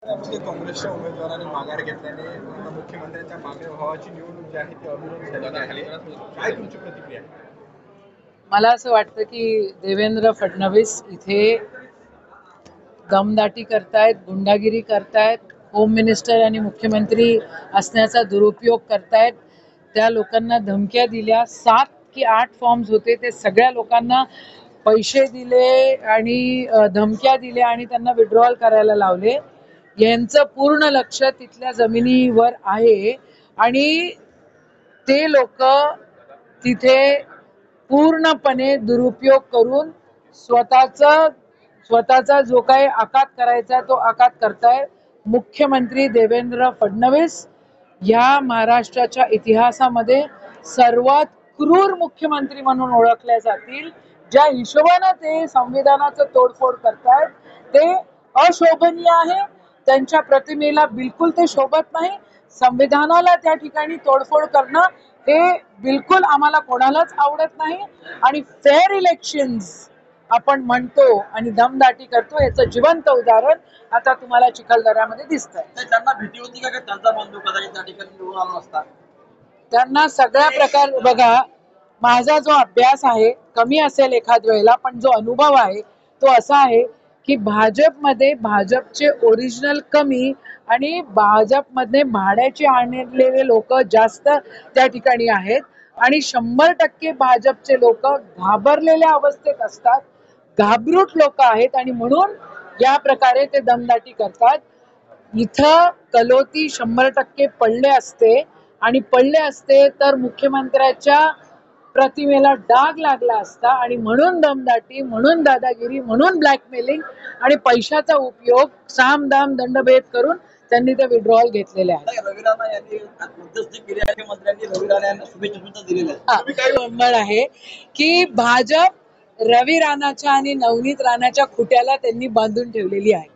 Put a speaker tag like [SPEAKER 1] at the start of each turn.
[SPEAKER 1] त्यामध्ये काँग्रेसच्या उमेदवारांनी माघार घेतल्याने आता मुख्यमंत्र्यांच्या मागे व्हावाची निवडणूक जी आहे ती अविरोध झाली आहे. काय तुमची प्रतिक्रिया आहे?
[SPEAKER 2] मला असं वाटतं की देवेंद्र फडणवीस इथे दमदाटी करतायत, गुंडागिरी करतायत, होम मिनिस्टर आणि मुख्यमंत्री असण्याचा दुरुपयोग करतायत. त्या लोकांना धमक्या दिल्या, 7 की 8 फॉर्म्स होते, ते सगळ्या लोकांना पैसे दिले आणि धमक्या दिल्या आणि त्यांना विड्रॉल करायला लावले. यांचं पूर्ण लक्ष तिथल्या जमिनीवर आहे आणि ते लोक तिथे पूर्णपणे दुरुपयोग करून स्वतःचा जो काही आघात करायचा तो आघात करताय. मुख्यमंत्री देवेंद्र फडणवीस या महाराष्ट्राच्या इतिहासामध्ये सर्वात क्रूर मुख्यमंत्री म्हणून ओळखले जातील. ज्या हिशोबाने ते संविधानाचं तोडफोड करतायत ते अशोभनीय आहे. त्यांच्या प्रतिमेला बिलकुल ते शोभत नाही. संविधानाला त्या ठिकाणी तोडफोड करणं हे बिलकुल आम्हाला कोणालाच आवडत नाही. आणि फेअर इलेक्शन्स आपण म्हणतो आणि दमदाटी करतो याचं जिवंत उदाहरण आता तुम्हाला चिखलदऱ्यामध्ये दिसतंय.
[SPEAKER 3] त्यांना भीती होती का त्यांचा बंधू कदाचित त्या ठिकाणी निवडून आला असता?
[SPEAKER 2] त्यांना सगळ्या प्रकार बघा, माझा जो अभ्यास आहे कमी असेल एखाद वेळेला, पण जो अनुभव आहे तो असा आहे की भाजपमध्ये भाजपचे ओरिजिनल कमी आणि भाजपमध्ये भाड्याचे आणलेले लोक जास्त त्या ठिकाणी आहेत आणि 100% भाजपचे लोक घाबरलेल्या अवस्थेत असतात, घाबरूट लोक आहेत आणि म्हणून या प्रकारे ते दमदाटी करतात. इथं कलोती 100% पडले असते आणि पडले असते तर मुख्यमंत्र्याच्या प्रतिमेला डाग लागला असता आणि म्हणून दमदाटी, म्हणून दादागिरी, म्हणून ब्लॅकमेलिंग आणि पैशाचा उपयोग सामदाम दंडभेद करून त्यांनी ते विड्रॉल घेतलेले आहे.
[SPEAKER 3] रवी राणा यांनी मध्यस्थी केली आहे, मंत्र्यांनी रवी राणा यांना शुभेच्छा सुद्धा दिलेल्या आहेत.
[SPEAKER 2] आहे की भाजप रवी राणाच्या आणि नवनीत राणाच्या खुट्याला त्यांनी बांधून ठेवलेली आहे.